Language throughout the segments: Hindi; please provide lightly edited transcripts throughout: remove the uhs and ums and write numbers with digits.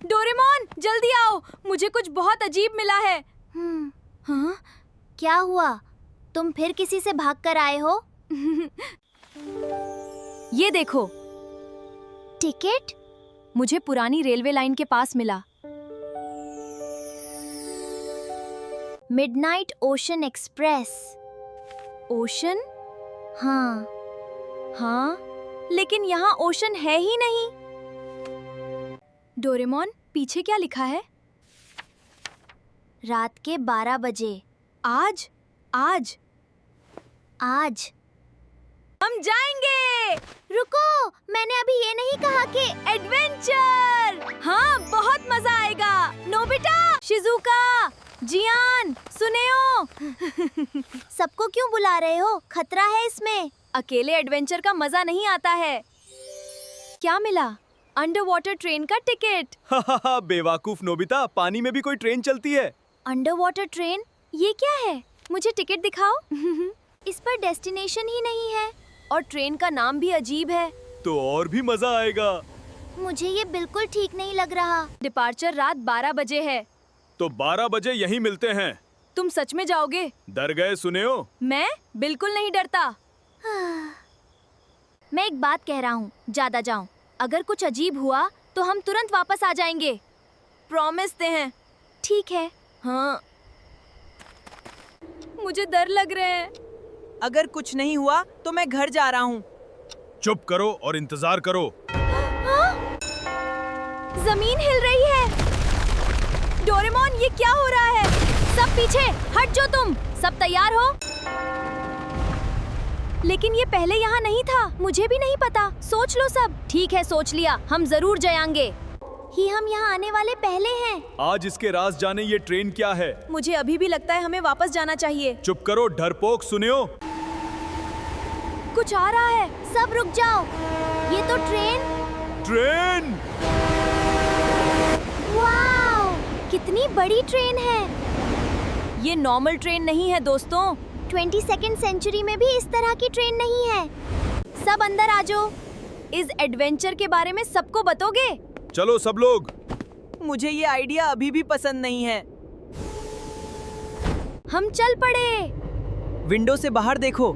डोरेमोन जल्दी आओ, मुझे कुछ बहुत अजीब मिला है। हाँ? क्या हुआ? तुम फिर किसी से भाग कर आए हो? ये देखो, टिकट? मुझे पुरानी रेलवे लाइन के पास मिला। Midnight ocean express. ओशन? हाँ। हाँ, लेकिन यहाँ ओशन है ही नहीं। डोरेमोन, पीछे क्या लिखा है? रात के 12 बजे। आज? आज? आज हम जाएंगे। रुको, मैंने अभी ये नहीं कहा कि एडवेंचर। हाँ, बहुत मजा आएगा। नोबिता, शिजुका, जियान, सुनेओ। सबको क्यों बुला रहे हो? खतरा है इसमें। अकेले एडवेंचर का मजा नहीं आता है। क्या मिला? अंडर वाटर ट्रेन का टिकट। बेवकूफ नोबिता, पानी में भी कोई ट्रेन चलती है। Under water train? ये क्या है? मुझे टिकट दिखाओ। इस पर डेस्टिनेशन ही नहीं है और ट्रेन का नाम भी अजीब है। तो और भी मजा आएगा। मुझे ये बिल्कुल ठीक नहीं लग रहा। डिपार्चर रात 12 बजे है। तो 12 बजे यहीं मिलते हैं। तुम सच में जाओगे? डर गए सुनेओ? मैं बिल्कुल नहीं डरता। मैं एक बात कह रहा हूँ, ज्यादा जाऊँ। अगर कुछ अजीब हुआ तो हम तुरंत वापस आ जाएंगे। प्रॉमिस दे हैं। ठीक है। हाँ, मुझे डर लग रहे हैं। अगर कुछ नहीं हुआ तो मैं घर जा रहा हूँ। चुप करो और इंतजार करो। जमीन हिल रही है। डोरेमोन, ये क्या हो रहा है? सब पीछे हट जाओ। तुम सब तैयार हो? लेकिन ये पहले यहाँ नहीं था। मुझे भी नहीं पता। सोच लो सब। ठीक है, सोच लिया। हम जरूर जाएंगे। ही हम यहाँ आने वाले पहले हैं। आज इसके राज जाने ये ट्रेन क्या है। मुझे अभी भी लगता है हमें वापस जाना चाहिए। चुप करो डरपोक, सुनियो। कुछ आ रहा है। सब रुक जाओ। ये तो ट्रेन। वाव! कितनी बड़ी ट्रेन है। ये नॉर्मल ट्रेन नहीं है दोस्तों। 22वीं सेंचुरी में भी इस तरह की ट्रेन नहीं है। सब अंदर आ जाओ। इस एडवेंचर के बारे में सबको बताओगे? चलो सब लोग। मुझे ये आइडिया अभी भी पसंद नहीं है। हम चल पड़े। विंडो से बाहर देखो।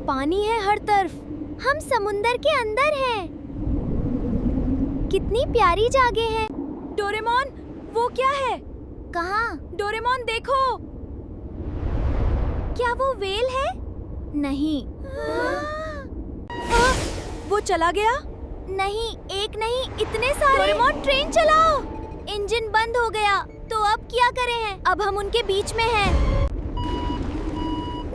पानी है हर तरफ। हम समुंदर के अंदर हैं। कितनी प्यारी जगह है। डोरेमोन, वो क्या है? कहाँ? डोरेमोन देखो। क्या वो व्हेल है? नहीं। वो चला गया? नहीं, एक नहीं, इतने सारे। डोरेमोन, ट्रेन चलाओ। इंजन बंद हो गया। तो अब क्या करें हैं? अब हम उनके बीच में हैं।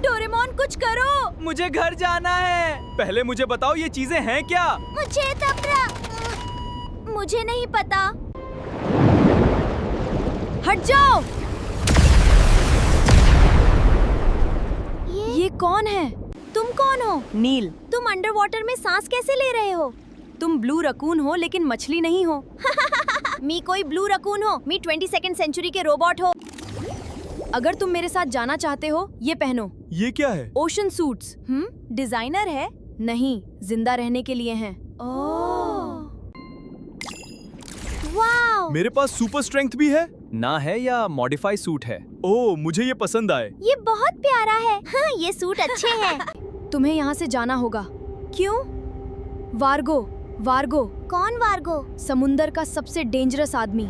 डोरेमोन, कुछ करो। मुझे घर जाना है। पहले मुझे बताओ ये चीजें हैं क्या? मुझे मुझे नहीं पता। हट जाओ। ये कौन है? तुम कौन हो? नील। तुम अंडर वाटर में सांस कैसे ले रहे हो? तुम ब्लू रकून हो लेकिन मछली नहीं हो। मी कोई ब्लू रकून हो? मी 22वीं सेंचुरी के रोबोट हो। अगर तुम मेरे साथ जाना चाहते हो, ये पहनो। ये क्या है? Ocean suits. डिजाइनर है? नहीं, जिंदा रहने के लिए हैं। वाव! मेरे पास सुपर स्ट्रेंथ भी है ना है या मॉडिफाई सूट है? ओह, मुझे ये पसंद आए। ये बहुत प्यारा है। हाँ, ये सूट अच्छे हैं। तुम्हें यहाँ से जाना होगा। क्यों? वार्गो। वार्गो। कौन वार्गो? समुंदर का सबसे डेंजरस आदमी।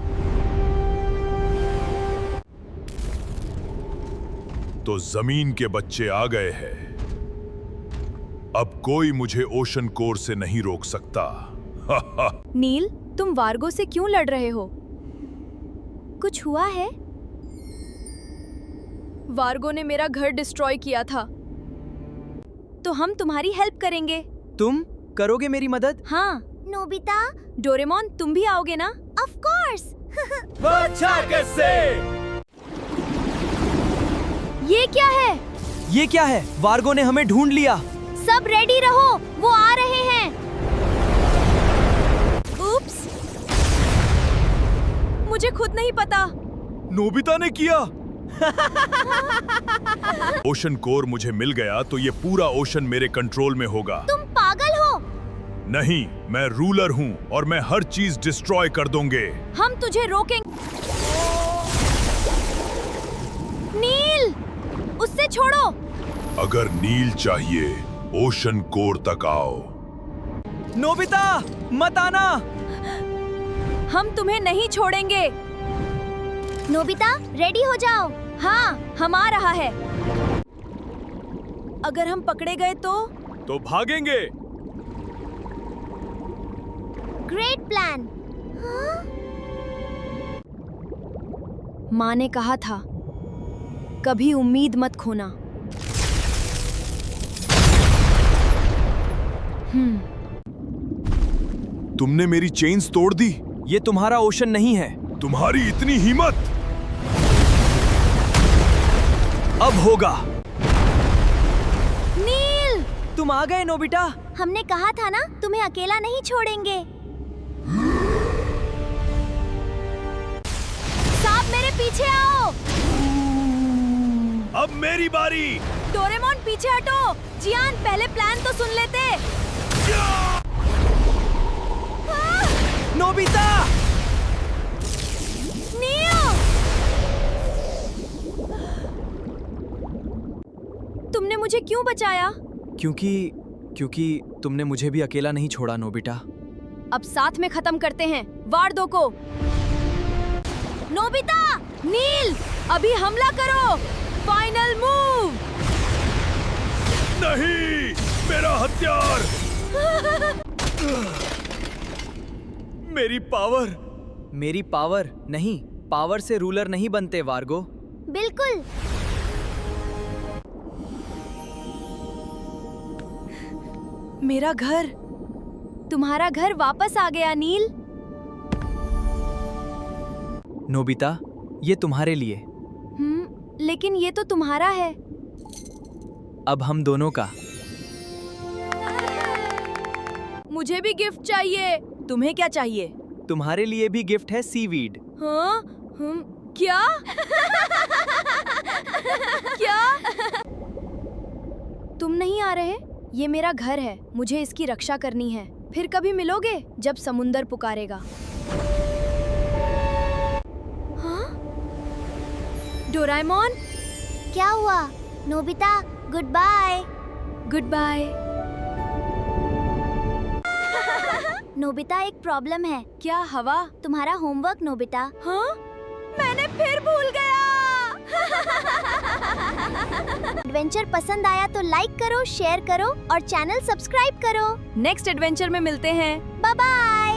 तो जमीन के बच्चे आ गए हैं। अब कोई मुझे ओशन कोर से नहीं रोक सकता। नील, तुम वार्गो से क्यों लड़ रहे हो? कुछ हुआ है? वार्गो ने मेरा घर डिस्ट्रॉय किया था, तो हम तुम्हारी हेल्प करेंगे। तुम करोगे मेरी मदद? हाँ। नोबिता? डोरेमोन, तुम भी आओगे ना? Of course. अच्छा कैसे? ये क्या है? ये क्या है? वार्गो ने हमें ढूंढ लिया। सब रेडी रहो, वो आ रहे हैं। उप्स, मुझे खुद नहीं पता। नोबिता ने किया। ओशन कोर मुझे मिल गया तो ये पूरा ओशन मेरे कंट्रोल में होगा। तुम पागल हो? नहीं, मैं रूलर हूँ और मैं हर चीज डिस्ट्रॉय कर दूंगे। हम तुझे रोकेंगे। नील, उससे छोड़ो। अगर नील चाहिए, ओशन कोर तक आओ। नोबिता, मत आना। हम तुम्हें नहीं छोड़ेंगे। नोबिता, रेडी हो जाओ। हाँ, हम आ रहा है। अगर हम पकड़े गए तो भागेंगे। Great plan. माँ ने कहा था, कभी उम्मीद मत खोना। तुमने मेरी चेन्स तोड़ दी। ये तुम्हारा ओशन नहीं है। तुम्हारी इतनी हिम्मत। अब होगा। नील, तुम आ गए नोबिता। हमने कहा था ना, तुम्हें अकेला नहीं छोड़ेंगे। सांप मेरे पीछे आओ। अब मेरी बारी। डोरेमोन पीछे हटो। जियान, पहले प्लान तो सुन लेते। नोबिता! नील! तुमने मुझे क्यों बचाया? क्योंकि तुमने मुझे भी अकेला नहीं छोड़ा नोबिता। अब साथ में खत्म करते हैं वार्डो को। नोबिता, नील, अभी हमला करो। Final move. नहीं, मेरा हथियार। मेरी पावर नहीं, पावर से रूलर नहीं बनते वार्गो। बिल्कुल। मेरा घर, तुम्हारा घर वापस आ गया नील। नोबिता, ये तुम्हारे लिए। लेकिन ये तो तुम्हारा है। अब हम दोनों का। मुझे भी गिफ्ट चाहिए। तुम्हें क्या चाहिए? तुम्हारे लिए भी गिफ्ट है सीवीड। हाँ? क्या? क्या? तुम नहीं आ रहे? ये मेरा घर है, मुझे इसकी रक्षा करनी है। फिर कभी मिलोगे जब समुंदर पुकारेगा। हाँ? डोराएमोन? क्या हुआ? Nobita, good bye. Good bye. Nobita, एक प्रॉब्लम है। क्या? हवा? तुम्हारा होमवर्क नोबिता। हाँ? मैंने फिर भूल गया। एडवेंचर पसंद आया तो लाइक करो, शेयर करो और चैनल सब्सक्राइब करो। नेक्स्ट एडवेंचर में मिलते हैं। Bye bye.